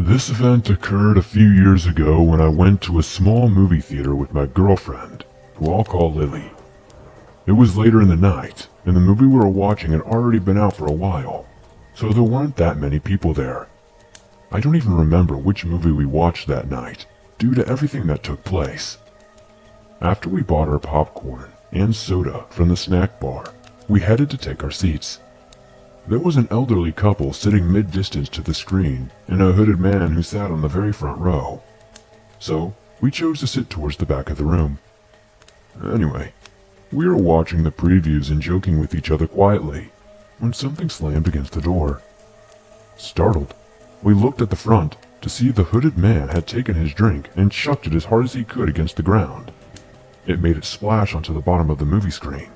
This event occurred a few years ago when I went to a small movie theater with my girlfriend, who I'll call Lily. It was later in the night, and the movie we were watching had already been out for a while, so there weren't that many people there. I don't even remember which movie we watched that night, due to everything that took place. After we bought our popcorn and soda from the snack bar, we headed to take our seats. There was an elderly couple sitting mid-distance to the screen, and a hooded man who sat on the very front row. So, we chose to sit towards the back of the room. Anyway, we were watching the previews and joking with each other quietly, when something slammed against the door. Startled, we looked at the front to see the hooded man had taken his drink and chucked it as hard as he could against the ground. It made it splash onto the bottom of the movie screen.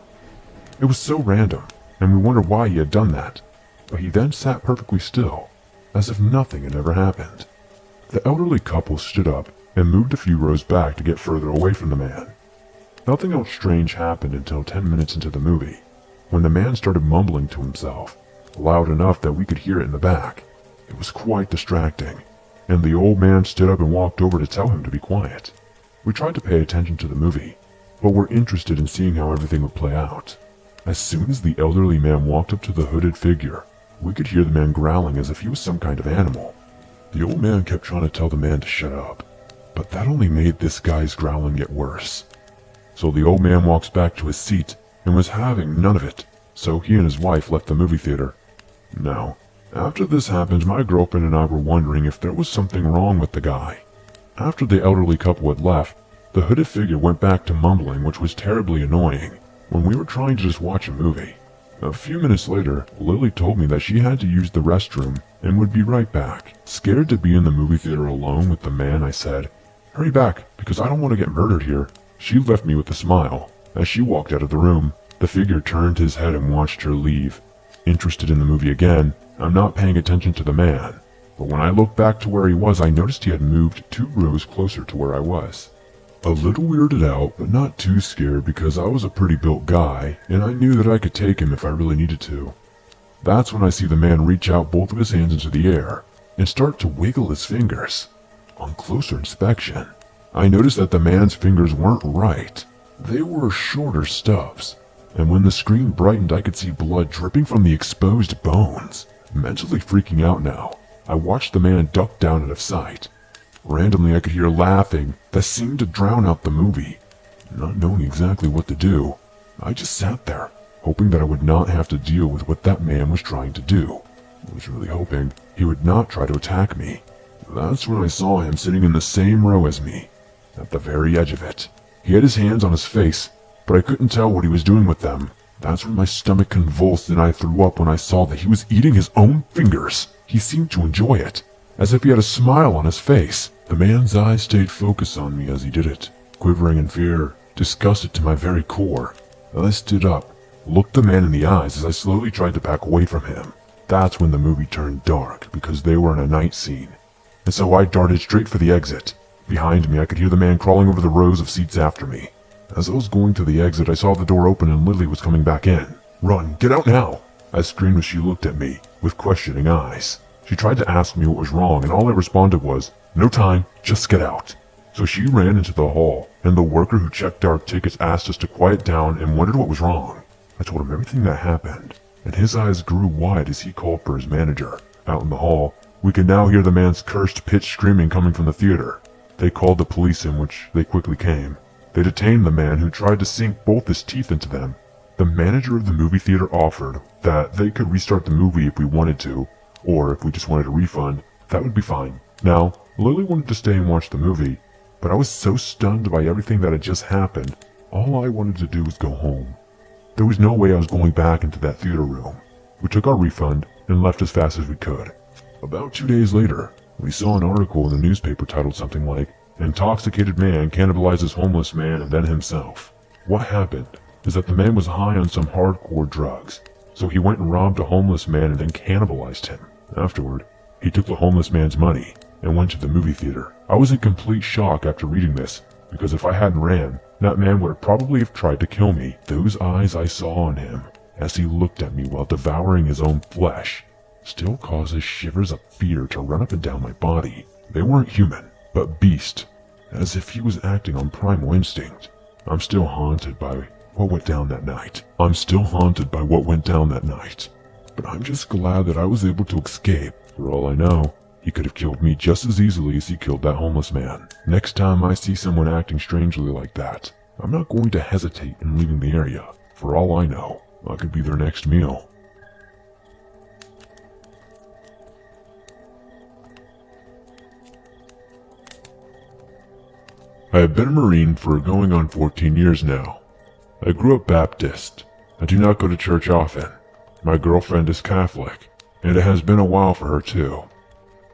It was so random, and we wondered why he had done that, but he then sat perfectly still, as if nothing had ever happened. The elderly couple stood up and moved a few rows back to get further away from the man. Nothing else strange happened until 10 minutes into the movie, when the man started mumbling to himself, loud enough that we could hear it in the back. It was quite distracting, and the old man stood up and walked over to tell him to be quiet. We tried to pay attention to the movie, but were interested in seeing how everything would play out. As soon as the elderly man walked up to the hooded figure, we could hear the man growling as if he was some kind of animal. The old man kept trying to tell the man to shut up, but that only made this guy's growling get worse. So the old man walks back to his seat and was having none of it, so he and his wife left the movie theater. Now, after this happened, my girlfriend and I were wondering if there was something wrong with the guy. After the elderly couple had left, the hooded figure went back to mumbling, which was terribly annoying when we were trying to just watch a movie. A few minutes later, Lily told me that she had to use the restroom and would be right back. Scared to be in the movie theater alone with the man, I said, "Hurry back, because I don't want to get murdered here." She left me with a smile. As she walked out of the room, the figure turned his head and watched her leave. Interested in the movie again, I'm not paying attention to the man, but when I looked back to where he was, I noticed he had moved 2 rows closer to where I was. A little weirded out, but not too scared because I was a pretty built guy, and I knew that I could take him if I really needed to. That's when I see the man reach out both of his hands into the air and start to wiggle his fingers. On closer inspection, I noticed that the man's fingers weren't right. They were shorter stubs, and when the screen brightened I could see blood dripping from the exposed bones. Mentally freaking out now, I watched the man duck down out of sight. Randomly I could hear laughing that seemed to drown out the movie. Not knowing exactly what to do, I just sat there, hoping that I would not have to deal with what that man was trying to do. I was really hoping he would not try to attack me. That's when I saw him sitting in the same row as me, at the very edge of it. He had his hands on his face, but I couldn't tell what he was doing with them. That's when my stomach convulsed and I threw up when I saw that he was eating his own fingers. He seemed to enjoy it, as if he had a smile on his face. The man's eyes stayed focused on me as he did it, quivering in fear, disgusted to my very core. I stood up, looked the man in the eyes as I slowly tried to back away from him. That's when the movie turned dark because they were in a night scene, and so I darted straight for the exit. Behind me I could hear the man crawling over the rows of seats after me. As I was going to the exit, I saw the door open and Lily was coming back in. "Run, get out now!" I screamed as she looked at me with questioning eyes. She tried to ask me what was wrong, and all I responded was, "No time, just get out." So she ran into the hall, and the worker who checked our tickets asked us to quiet down and wondered what was wrong. I told him everything that happened, and his eyes grew wide as he called for his manager. Out in the hall, we could now hear the man's cursed pitch screaming coming from the theater. They called the police in, which they quickly came. They detained the man who tried to sink both his teeth into them. The manager of the movie theater offered that they could restart the movie if we wanted to, or if we just wanted a refund, that would be fine. Now, Lily wanted to stay and watch the movie, but I was so stunned by everything that had just happened, all I wanted to do was go home. There was no way I was going back into that theater room. We took our refund and left as fast as we could. About 2 days later, we saw an article in the newspaper titled something like, "Intoxicated man cannibalizes homeless man and then himself." What happened is that the man was high on some hardcore drugs, so he went and robbed a homeless man and then cannibalized him. Afterward, he took the homeless man's money and went to the movie theater. I was in complete shock after reading this, because if I hadn't ran, that man would probably have tried to kill me. Those eyes I saw on him as he looked at me while devouring his own flesh still causes shivers of fear to run up and down my body. They weren't human, but beast, as if he was acting on primal instinct. I'm still haunted by what went down that night. But I'm just glad that I was able to escape. For all I know, he could have killed me just as easily as he killed that homeless man. Next time I see someone acting strangely like that, I'm not going to hesitate in leaving the area. For all I know, I could be their next meal. I have been a Marine for going on 14 years now. I grew up Baptist. I do not go to church often. My girlfriend is Catholic, and it has been a while for her too.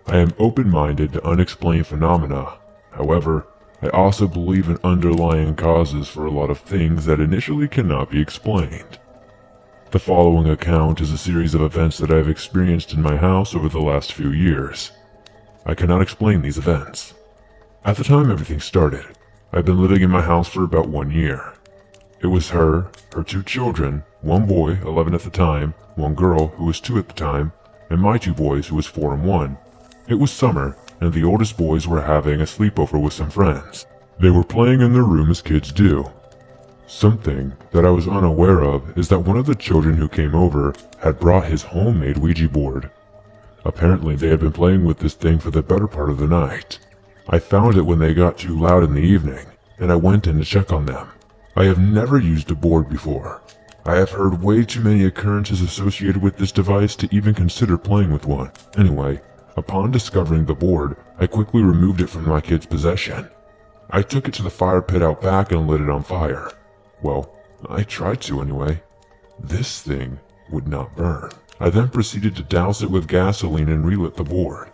I am open-minded to unexplained phenomena. However, I also believe in underlying causes for a lot of things that initially cannot be explained. The following account is a series of events that I have experienced in my house over the last few years. I cannot explain these events. At the time everything started, I'd been living in my house for about 1 year. It was her 2 children, 1 boy, 11 at the time, 1 girl who was 2 at the time, and my 2 boys who was 4 and 1. It was summer, and the oldest boys were having a sleepover with some friends. They were playing in their room as kids do. Something that I was unaware of is that one of the children who came over had brought his homemade Ouija board. Apparently they had been playing with this thing for the better part of the night. I found it when they got too loud in the evening, and I went in to check on them. I have never used a board before. I have heard way too many occurrences associated with this device to even consider playing with one. Anyway, upon discovering the board, I quickly removed it from my kids' possession. I took it to the fire pit out back and lit it on fire. Well, I tried to anyway. This thing would not burn. I then proceeded to douse it with gasoline and relit the board.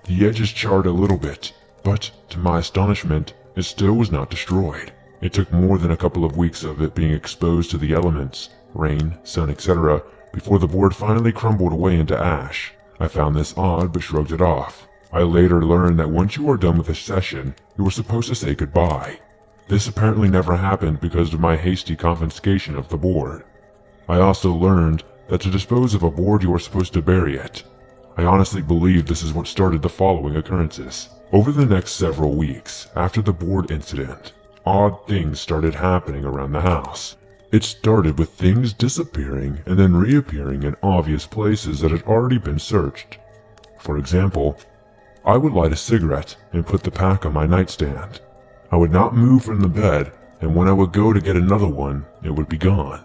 The edges charred a little bit, but to my astonishment, it still was not destroyed. It took more than a couple of weeks of it being exposed to the elements, rain, sun, etc., before the board finally crumbled away into ash. I found this odd but shrugged it off. I later learned that once you are done with a session, you were supposed to say goodbye. This apparently never happened because of my hasty confiscation of the board. I also learned that to dispose of a board you are supposed to bury it. I honestly believe this is what started the following occurrences. Over the next several weeks, after the board incident, odd things started happening around the house. It started with things disappearing and then reappearing in obvious places that had already been searched. For example, I would light a cigarette and put the pack on my nightstand. I would not move from the bed, and when I would go to get another one, it would be gone.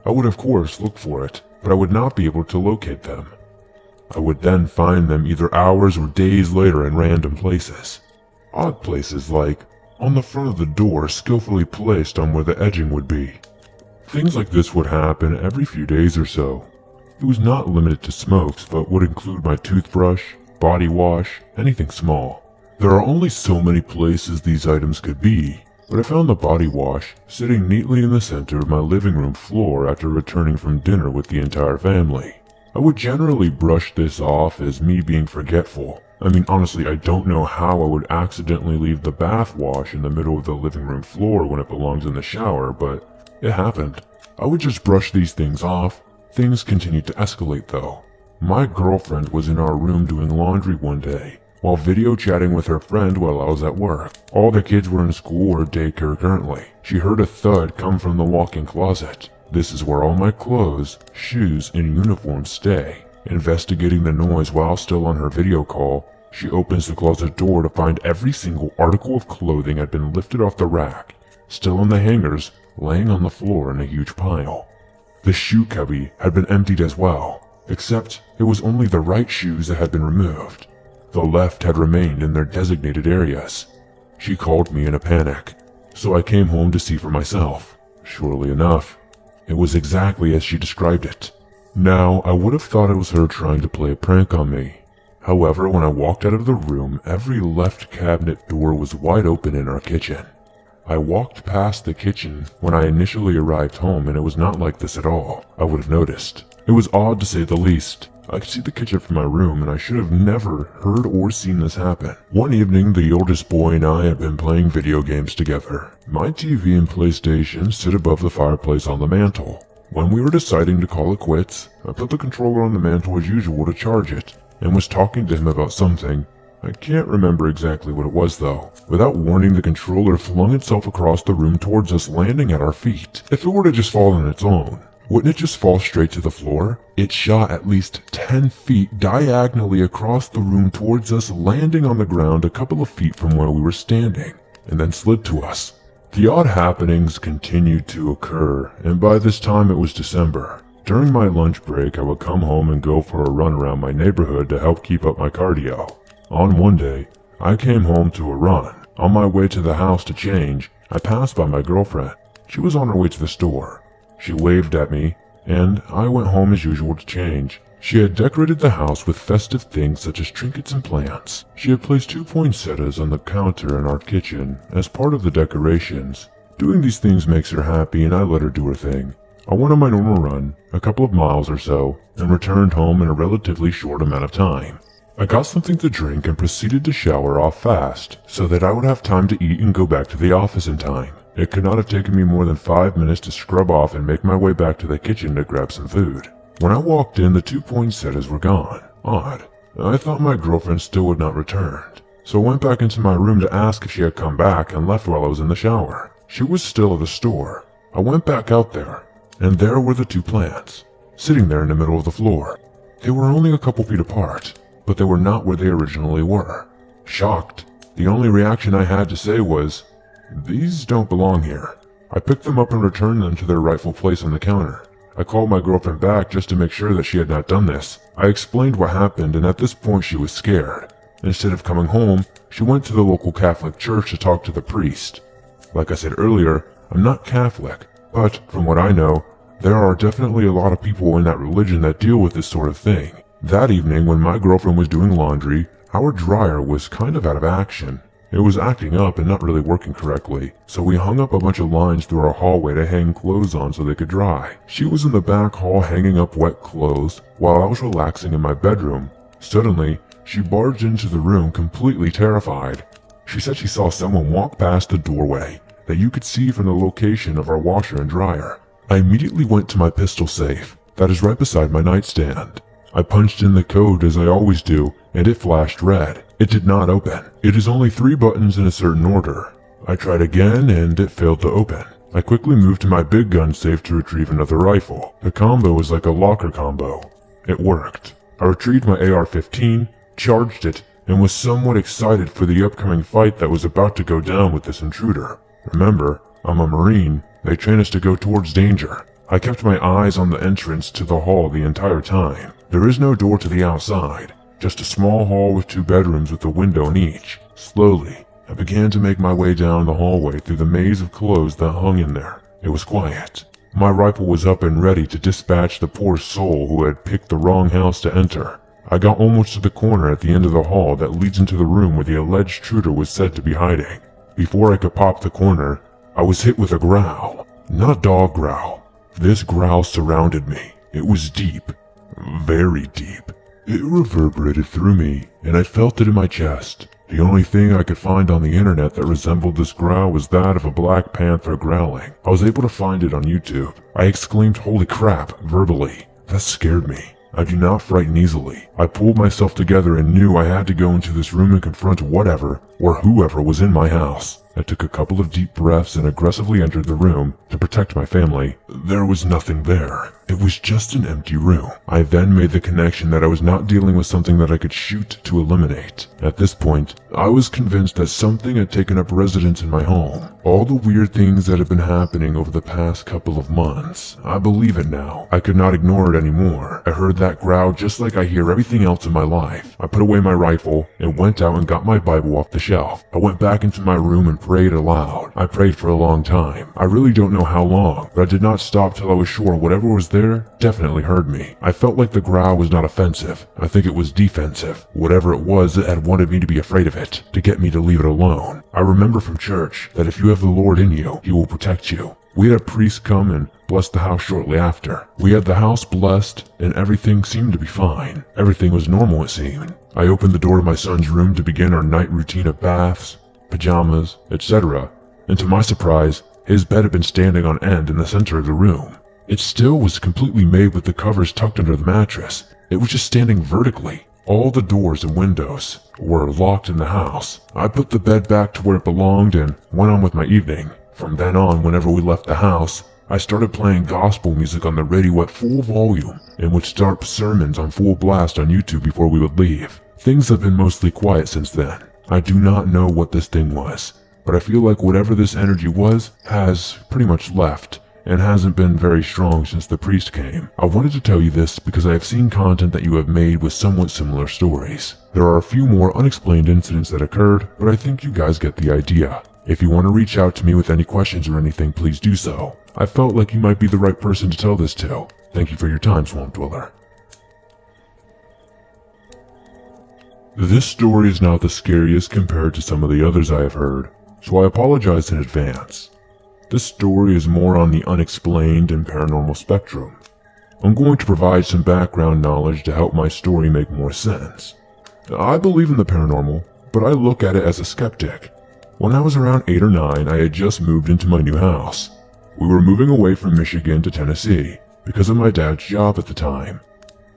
I would of course look for it, but I would not be able to locate them. I would then find them either hours or days later in random places. Odd places like on the front of the door skillfully placed on where the edging would be. Things like this would happen every few days or so. It was not limited to smokes, but would include my toothbrush, body wash, anything small. There are only so many places these items could be, but I found the body wash sitting neatly in the center of my living room floor after returning from dinner with the entire family. I would generally brush this off as me being forgetful. I mean, honestly, I don't know how I would accidentally leave the bath wash in the middle of the living room floor when it belongs in the shower, but it happened. I would just brush these things off. Things continued to escalate though. My girlfriend was in our room doing laundry one day, while video chatting with her friend while I was at work. All the kids were in school or daycare currently. She heard a thud come from the walk-in closet. This is where all my clothes, shoes, and uniforms stay. Investigating the noise while still on her video call, she opens the closet door to find every single article of clothing had been lifted off the rack, still on the hangers, laying on the floor in a huge pile. The shoe cubby had been emptied as well, except it was only the right shoes that had been removed. The left had remained in their designated areas. She called me in a panic, so I came home to see for myself. Surely enough, it was exactly as she described it. Now, I would have thought it was her trying to play a prank on me. However, when I walked out of the room, every left cabinet door was wide open in our kitchen. I walked past the kitchen when I initially arrived home, and it was not like this at all. I would have noticed. It was odd to say the least. I could see the kitchen from my room, and I should have never heard or seen this happen. One evening, the oldest boy and I had been playing video games together. My TV and PlayStation sit above the fireplace on the mantle. When we were deciding to call it quits, I put the controller on the mantle as usual to charge it, and was talking to him about something. I can't remember exactly what it was though. Without warning, the controller flung itself across the room towards us, landing at our feet. If it were to just fall on its own, wouldn't it just fall straight to the floor? It shot at least 10 feet diagonally across the room towards us, landing on the ground a couple of feet from where we were standing, and then slid to us. The odd happenings continued to occur, and by this time it was December. During my lunch break, I would come home and go for a run around my neighborhood to help keep up my cardio. On one day, I came home to a run. On my way to the house to change, I passed by my girlfriend. She was on her way to the store. She waved at me, and I went home as usual to change. She had decorated the house with festive things such as trinkets and plants. She had placed 2 poinsettias on the counter in our kitchen as part of the decorations. Doing these things makes her happy, and I let her do her thing. I went on my normal run, a couple of miles or so, and returned home in a relatively short amount of time. I got something to drink and proceeded to shower off fast, so that I would have time to eat and go back to the office in time. It could not have taken me more than 5 minutes to scrub off and make my way back to the kitchen to grab some food. When I walked in, the 2 poinsettias were gone. Odd. I thought my girlfriend still would not return, so I went back into my room to ask if she had come back and left while I was in the shower. She was still at the store. I went back out there, and there were the 2 plants, sitting there in the middle of the floor. They were only a couple feet apart, but they were not where they originally were. Shocked, the only reaction I had to say was, "These don't belong here." I picked them up and returned them to their rightful place on the counter. I called my girlfriend back just to make sure that she had not done this. I explained what happened, and at this point she was scared. Instead of coming home, she went to the local Catholic church to talk to the priest. Like I said earlier, I'm not Catholic, but from what I know, there are definitely a lot of people in that religion that deal with this sort of thing. That evening, when my girlfriend was doing laundry, our dryer was kind of out of action. It was acting up and not really working correctly, so we hung up a bunch of lines through our hallway to hang clothes on so they could dry. She was in the back hall hanging up wet clothes while I was relaxing in my bedroom. Suddenly, she barged into the room completely terrified. She said she saw someone walk past the doorway that you could see from the location of our washer and dryer. I immediately went to my pistol safe that is right beside my nightstand. I punched in the code as I always do, and it flashed red. It did not open. It is only 3 buttons in a certain order. I tried again, and it failed to open. I quickly moved to my big gun safe to retrieve another rifle. The combo was like a locker combo. It worked. I retrieved my AR-15, charged it, and was somewhat excited for the upcoming fight that was about to go down with this intruder. Remember, I'm a Marine. They train us to go towards danger. I kept my eyes on the entrance to the hall the entire time. There is no door to the outside, just a small hall with 2 bedrooms with a window in each. Slowly, I began to make my way down the hallway through the maze of clothes that hung in there. It was quiet. My rifle was up and ready to dispatch the poor soul who had picked the wrong house to enter. I got almost to the corner at the end of the hall that leads into the room where the alleged intruder was said to be hiding. Before I could pop the corner, I was hit with a growl. Not a dog growl. This growl surrounded me. It was deep. Very deep. It reverberated through me, and I felt it in my chest. The only thing I could find on the internet that resembled this growl was that of a black panther growling. I was able to find it on YouTube. I exclaimed, "Holy crap," verbally. That scared me. I do not frighten easily. I pulled myself together and knew I had to go into this room and confront whatever or whoever was in my house. I took a couple of deep breaths and aggressively entered the room to protect my family. There was nothing there. It was just an empty room. I then made the connection that I was not dealing with something that I could shoot to eliminate. At this point, I was convinced that something had taken up residence in my home. All the weird things that had been happening over the past couple of months. I believe it now. I could not ignore it anymore. I heard that growl just like I hear everything else in my life. I put away my rifle and went out and got my Bible off the shelf. I went back into my room and prayed aloud. I prayed for a long time. I really don't know how long, but I did not stop till I was sure whatever was there definitely heard me. I felt like the growl was not offensive. I think it was defensive. Whatever it was, it had wanted me to be afraid of it, to get me to leave it alone. I remember from church that if you have the Lord in you, He will protect you. We had a priest come and bless the house shortly after. We had the house blessed, and everything seemed to be fine. Everything was normal, it seemed. I opened the door to my son's room to begin our night routine of baths, pajamas, etc., and to my surprise, his bed had been standing on end in the center of the room. It still was completely made with the covers tucked under the mattress. It was just standing vertically. All the doors and windows were locked in the house. I put the bed back to where it belonged and went on with my evening. From then on, whenever we left the house, I started playing gospel music on the radio at full volume and would start sermons on full blast on YouTube before we would leave. Things have been mostly quiet since then. I do not know what this thing was, but I feel like whatever this energy was has pretty much left and hasn't been very strong since the priest came. I wanted to tell you this because I have seen content that you have made with somewhat similar stories. There are a few more unexplained incidents that occurred, but I think you guys get the idea. If you want to reach out to me with any questions or anything, please do so. I felt like you might be the right person to tell this to. Thank you for your time, Swamp Dweller. This story is not the scariest compared to some of the others I have heard, so I apologize in advance. This story is more on the unexplained and paranormal spectrum. I'm going to provide some background knowledge to help my story make more sense. I believe in the paranormal, but I look at it as a skeptic. When I was around 8 or 9, I had just moved into my new house. We were moving away from Michigan to Tennessee because of my dad's job at the time.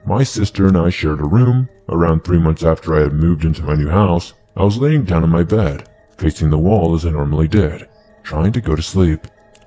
My sister and I shared a room. Around 3 months after I had moved into my new house, I was laying down in my bed, facing the wall as I normally did, trying to go to sleep.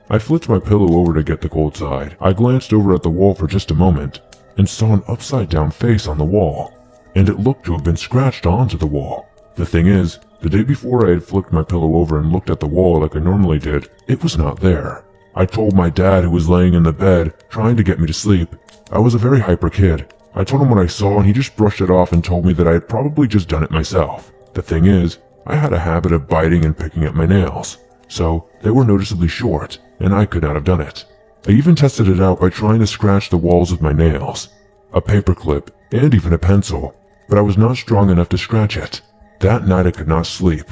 I flipped my pillow over to get the cold side. I glanced over at the wall for just a moment and saw an upside down face on the wall, and it looked to have been scratched onto the wall. The thing is, the day before I had flipped my pillow over and looked at the wall like I normally did, it was not there. I told my dad, who was laying in the bed trying to get me to sleep. I was a very hyper kid. I told him what I saw and he just brushed it off and told me that I had probably just done it myself. The thing is, I had a habit of biting and picking at my nails, so they were noticeably short, and I could not have done it. I even tested it out by trying to scratch the walls with my nails, a paperclip, and even a pencil, but I was not strong enough to scratch it. That night I could not sleep.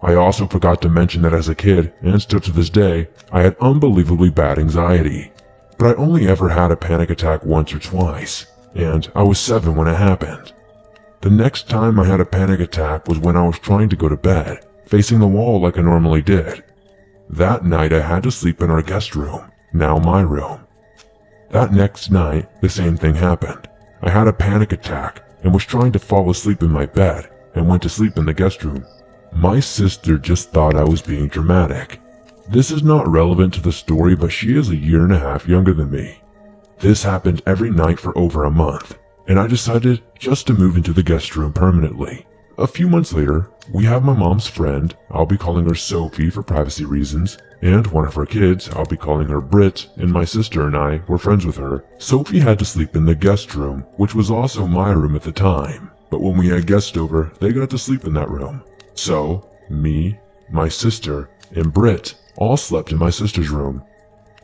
I also forgot to mention that as a kid, and still to this day, I had unbelievably bad anxiety. But I only ever had a panic attack once or twice, and I was 7 when it happened. The next time I had a panic attack was when I was trying to go to bed, facing the wall like I normally did. That night I had to sleep in our guest room, now my room. That next night, the same thing happened. I had a panic attack and was trying to fall asleep in my bed and went to sleep in the guest room. My sister just thought I was being dramatic. This is not relevant to the story, but she is a 1.5 years younger than me. This happened every night for over a month, and I decided just to move into the guest room permanently. A few months later, we have my mom's friend, I'll be calling her Sophie for privacy reasons, and one of her kids, I'll be calling her Britt, and my sister and I were friends with her. Sophie had to sleep in the guest room, which was also my room at the time, but when we had guests over, they got to sleep in that room. So, me, my sister, and Britt all slept in my sister's room.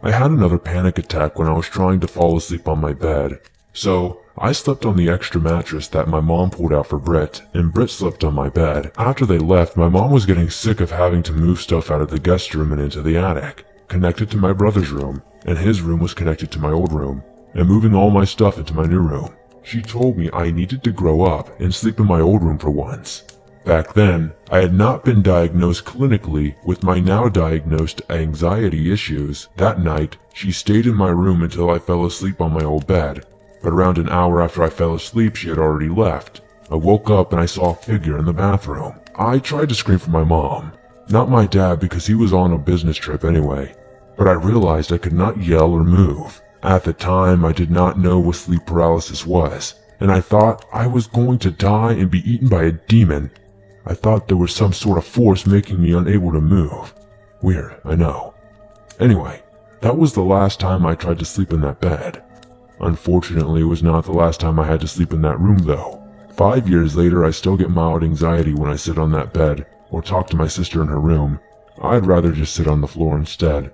I had another panic attack when I was trying to fall asleep on my bed, so I slept on the extra mattress that my mom pulled out for Britt, and Britt slept on my bed. After they left, my mom was getting sick of having to move stuff out of the guest room and into the attic, connected to my brother's room, and his room was connected to my old room, and moving all my stuff into my new room. She told me I needed to grow up and sleep in my old room for once. Back then, I had not been diagnosed clinically with my now diagnosed anxiety issues. That night, she stayed in my room until I fell asleep on my old bed, but around an hour after I fell asleep, she had already left. I woke up and I saw a figure in the bathroom. I tried to scream for my mom, not my dad because he was on a business trip anyway, but I realized I could not yell or move. At the time, I did not know what sleep paralysis was, and I thought I was going to die and be eaten by a demon. I thought there was some sort of force making me unable to move. Weird, I know. Anyway, that was the last time I tried to sleep in that bed. Unfortunately, it was not the last time I had to sleep in that room though. 5 years later, I still get mild anxiety when I sit on that bed or talk to my sister in her room. I'd rather just sit on the floor instead.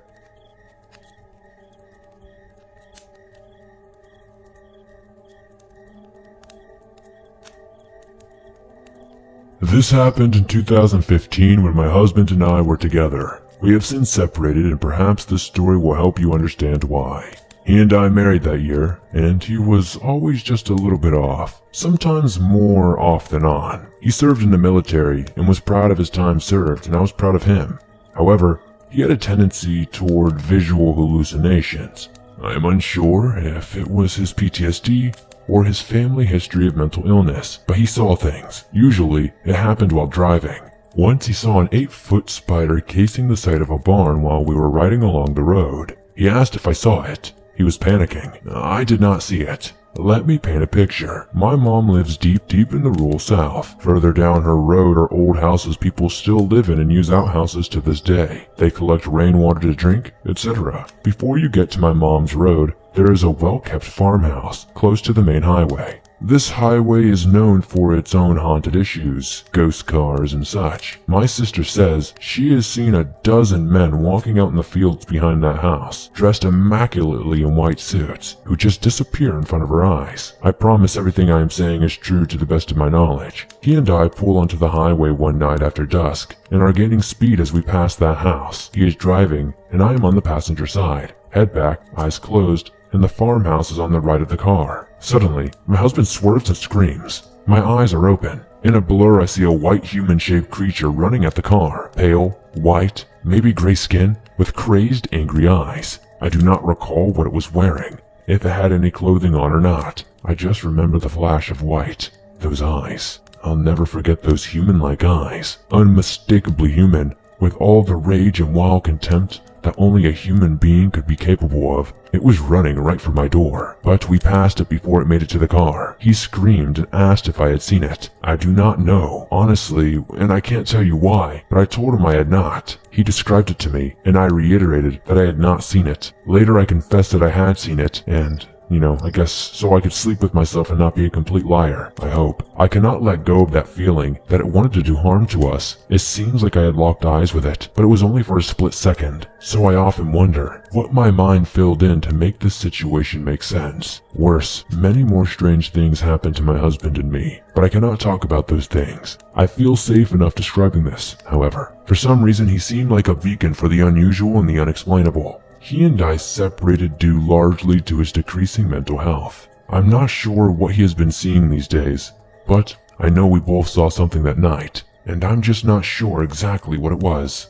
This happened in 2015 when my husband and I were together. We have since separated, and perhaps this story will help you understand why. He and I married that year, and he was always just a little bit off, sometimes more off than on. He served in the military and was proud of his time served, and I was proud of him. However, he had a tendency toward visual hallucinations. I am unsure if it was his PTSD or his family history of mental illness, but he saw things. Usually, it happened while driving. Once he saw an 8-foot spider casing the side of a barn while we were riding along the road. He asked if I saw it. He was panicking. I did not see it. Let me paint a picture. My mom lives deep in the rural south. Further down her road are old houses people still live in and use outhouses to this day. They collect rainwater to drink, etc. Before you get to my mom's road, there is a well-kept farmhouse close to the main highway. This highway is known for its own haunted issues, ghost cars and such. My sister says she has seen a dozen men walking out in the fields behind that house, dressed immaculately in white suits, who just disappear in front of her eyes. I promise everything I am saying is true to the best of my knowledge. He and I pull onto the highway one night after dusk, and are gaining speed as we pass that house. He is driving, and I am on the passenger side. Head back, eyes closed, and the farmhouse is on the right of the car. Suddenly, my husband swerves and screams. My eyes are open. In a blur, I see a white human-shaped creature running at the car. Pale, white, maybe gray skin, with crazed, angry eyes. I do not recall what it was wearing, if it had any clothing on or not. I just remember the flash of white. Those eyes. I'll never forget those human-like eyes. Unmistakably human, with all the rage and wild contempt that only a human being could be capable of. It was running right for my door, but we passed it before it made it to the car. He screamed and asked if I had seen it. I do not know, honestly, and I can't tell you why, but I told him I had not. He described it to me, and I reiterated that I had not seen it. Later I confessed that I had seen it, and I guess so I could sleep with myself and not be a complete liar, I hope. I cannot let go of that feeling that it wanted to do harm to us. It seems like I had locked eyes with it, but it was only for a split second. So I often wonder what my mind filled in to make this situation make sense. Worse, many more strange things happened to my husband and me, but I cannot talk about those things. I feel safe enough describing this, however. For some reason, he seemed like a beacon for the unusual and the unexplainable. He and I separated due largely to his decreasing mental health. I'm not sure what he has been seeing these days, but I know we both saw something that night, and I'm just not sure exactly what it was.